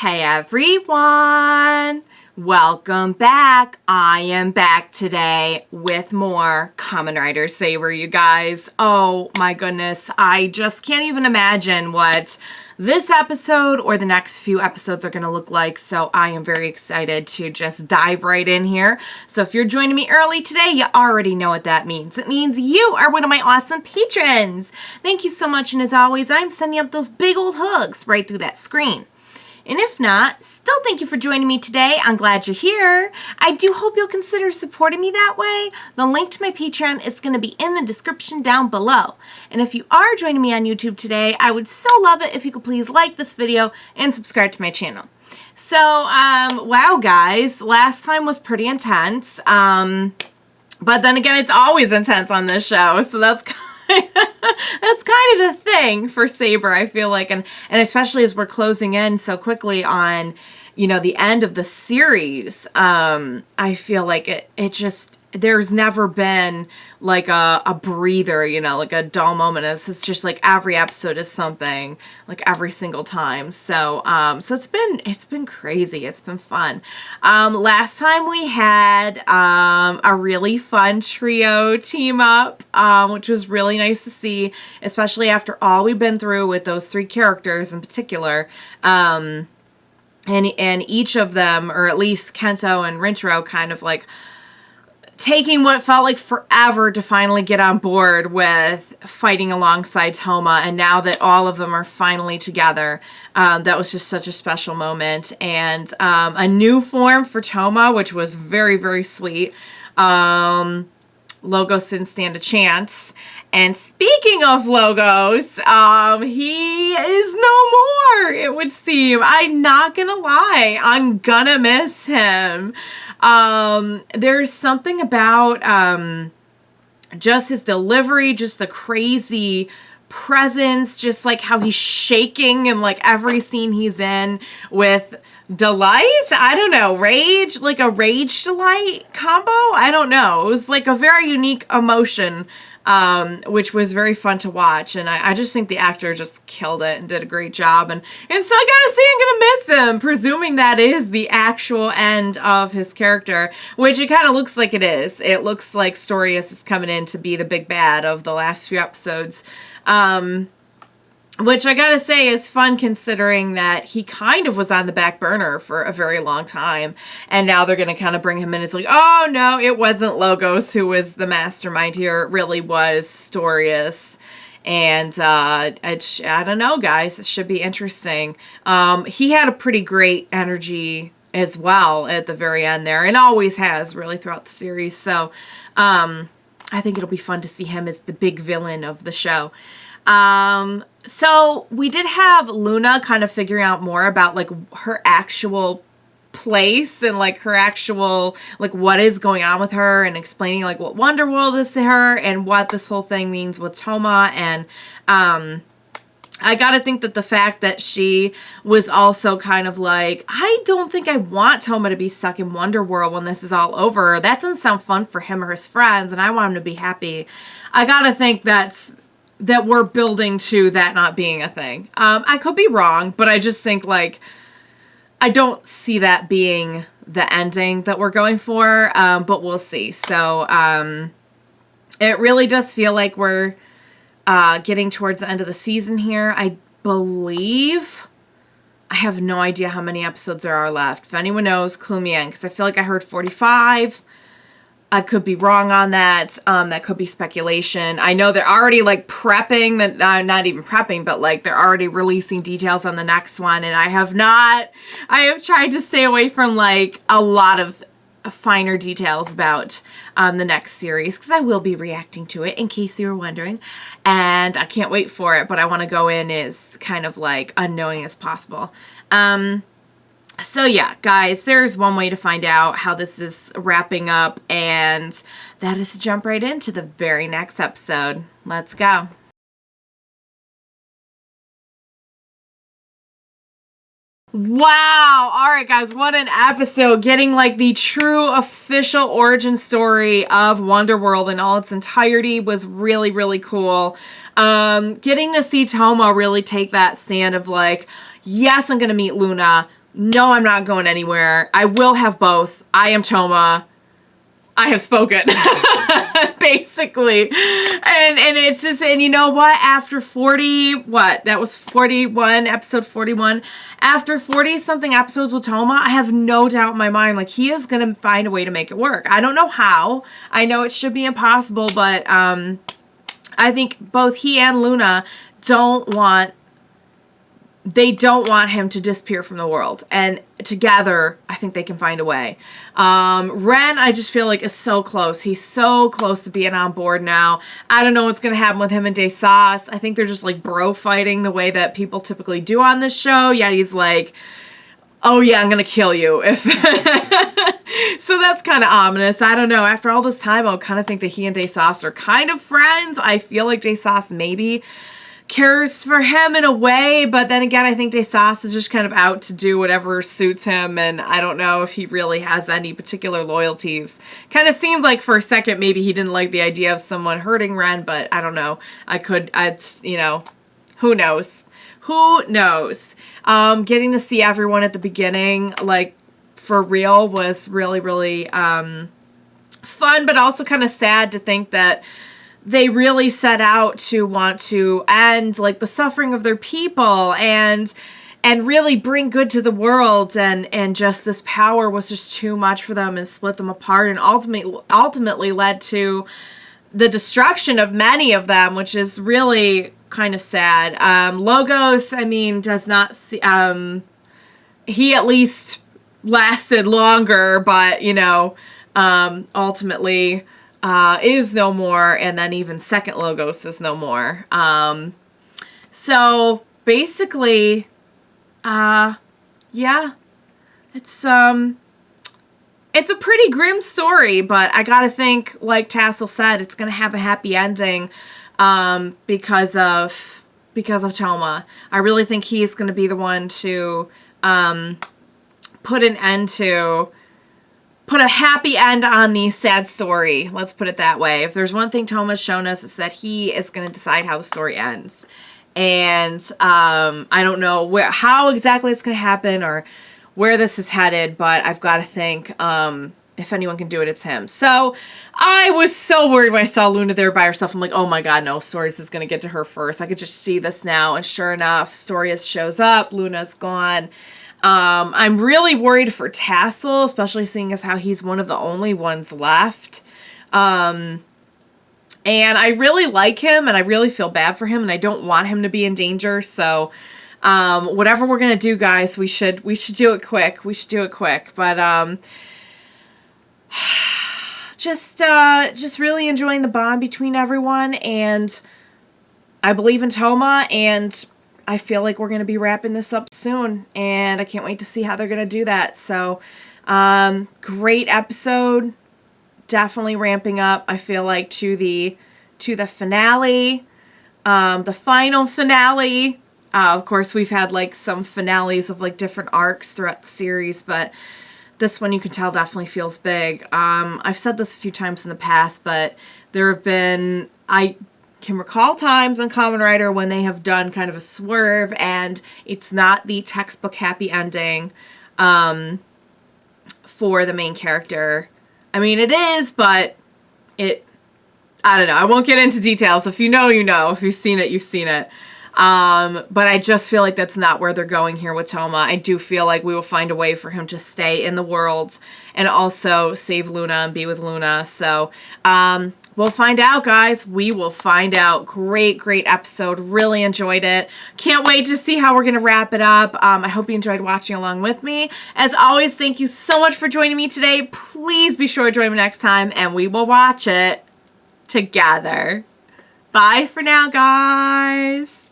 Hey everyone! Welcome back. I am back today with more Kamen Rider Saber, you guys. Oh my goodness, I just can't even imagine what this episode or the next few episodes are going to look like, so I am very excited to just dive right in here. So if you're joining me early today, you already know what that means. It means you are one of my awesome patrons. Thank you so much, and as always, I'm sending up those big old hugs right through that screen. And if not, still thank you for joining me today. I'm glad you're here. I do hope you'll consider supporting me that way. The link to my Patreon is going to be in the description down below. And if you are joining me on YouTube today, I would so love it if you could please like this video and subscribe to my channel. So, wow guys, last time was pretty intense. But then again, it's always intense on this show, so that's that's kind of the thing for Saber, I feel like, and especially as we're closing in so quickly on, you know, the end of the series. I feel like it just, there's never been like a breather, you know, like a dull moment. It's just like every episode is something, like every single time. So so it's been crazy. It's been fun. Last time we had a really fun trio team up, which was really nice to see, especially after all we've been through with those three characters in particular. And each of them, or at least Kento and Rinchiro, kind of like taking what felt like forever to finally get on board with fighting alongside Touma, and now that all of them are finally together, that was just such a special moment. And a new form for Touma, which was very, very sweet. Logos didn't stand a chance. And speaking of Logos, he is no more, it would seem. I'm not gonna lie, I'm gonna miss him. There's something about just his delivery, just the crazy presence, just like how he's shaking in like every scene he's in with delight. I don't know, rage, like a rage delight combo. I don't know. It was like a very unique emotion, which was very fun to watch, and I just think the actor just killed it and did a great job, and so I gotta say I'm gonna miss him, presuming that is the actual end of his character, which it kind of looks like it is. It looks like Storius is coming in to be the big bad of the last few episodes, which I gotta say is fun, considering that he kind of was on the back burner for a very long time, and now they're gonna kind of bring him in as like, oh no, it wasn't Logos who was the mastermind here, it really was Storius. And I don't know, guys, it should be interesting. He had a pretty great energy as well at the very end there, and always has really throughout the series, so I think it'll be fun to see him as the big villain of the show. So we did have Luna kind of figuring out more about like her actual place and like her actual, like what is going on with her, and explaining like what Wonderworld is to her and what this whole thing means with Touma. And I gotta think that the fact that she was also kind of like, I don't think I want Touma to be stuck in Wonderworld when this is all over. That doesn't sound fun for him or his friends, and I want him to be happy. I gotta think that we're building to that not being a thing. I could be wrong, but I just think like, I don't see that being the ending that we're going for, but we'll see. So it really does feel like we're getting towards the end of the season here. I believe, I have no idea how many episodes there are left. If anyone knows, clue me in, because I feel like I heard 45. I could be wrong on that. That could be speculation. I know they're already like prepping, that not even prepping, but like they're already releasing details on the next one. And I have tried to stay away from like a lot of finer details about the next series, because I will be reacting to it, in case you were wondering. And I can't wait for it, but I want to go in as kind of like unknowing as possible. So yeah, guys, there's one way to find out how this is wrapping up, and that is to jump right into the very next episode. Let's go. Wow. All right, guys, what an episode. Getting like the true official origin story of Wonderworld in all its entirety was really, really cool. Getting to see Touma really take that stand of like, yes, I'm going to meet Luna, no, I'm not going anywhere. I will have both. I am Touma. I have spoken. Basically. And it's just, and you know what? After 40, that was 41, episode 41. After 40 something episodes with Touma, I have no doubt in my mind, like, he is going to find a way to make it work. I don't know how. I know it should be impossible, but I think both he and Luna don't want him to disappear from the world. And together, I think they can find a way. Ren, I just feel like, is so close. He's so close to being on board now. I don't know what's going to happen with him and Desast. I think they're just like bro fighting the way that people typically do on this show. Yet he's like, oh yeah, I'm going to kill you. So that's kind of ominous. I don't know. After all this time, I kind of think that he and Desast are kind of friends. I feel like Desast maybe cares for him in a way, but then again, I think Desast is just kind of out to do whatever suits him, and I don't know if he really has any particular loyalties. Kind of seemed like for a second maybe he didn't like the idea of someone hurting Ren, but I don't know. You know, who knows? Who knows? Getting to see everyone at the beginning, like, for real, was really, really fun, but also kind of sad to think that they really set out to want to end, like, the suffering of their people and really bring good to the world, and just this power was just too much for them and split them apart, and ultimately led to the destruction of many of them, which is really kind of sad. Logos, I mean, does not see, he at least lasted longer, but, you know, ultimately is no more, and then even second Logos is no more. So basically, yeah, it's a pretty grim story, but I gotta think, like Tassel said, it's gonna have a happy ending, because of Touma. I really think he's gonna be the one to put a happy end on the sad story. Let's put it that way. If there's one thing Touma's shown us, it's that he is going to decide how the story ends. And I don't know how exactly it's going to happen or where this is headed, but I've got to think if anyone can do it, it's him. So I was so worried when I saw Luna there by herself. I'm like, oh my god, no, Storius is going to get to her first. I could just see this now. And sure enough, Storius shows up. Luna's gone. I'm really worried for Tassel, especially seeing as how he's one of the only ones left. And I really like him, and I really feel bad for him, and I don't want him to be in danger. So, whatever we're gonna do, guys, we should do it quick. We should do it quick. But just really enjoying the bond between everyone, and I believe in Touma, and I feel like we're going to be wrapping this up soon, and I can't wait to see how they're going to do that. So, great episode. Definitely ramping up, I feel like, to the finale, the final finale. Of course, we've had, like, some finales of, like, different arcs throughout the series, but this one you can tell definitely feels big. I've said this a few times in the past, but there have been, I can recall times on Kamen Rider when they have done kind of a swerve, and it's not the textbook happy ending for the main character. I mean, it is, but I don't know. I won't get into details. If you know, you know. If you've seen it, you've seen it. But I just feel like that's not where they're going here with Touma. I do feel like we will find a way for him to stay in the world and also save Luna and be with Luna. So, we'll find out, guys. We will find out. Great, great episode. Really enjoyed it. Can't wait to see how we're going to wrap it up. I hope you enjoyed watching along with me. As always, thank you so much for joining me today. Please be sure to join me next time, and we will watch it together. Bye for now, guys.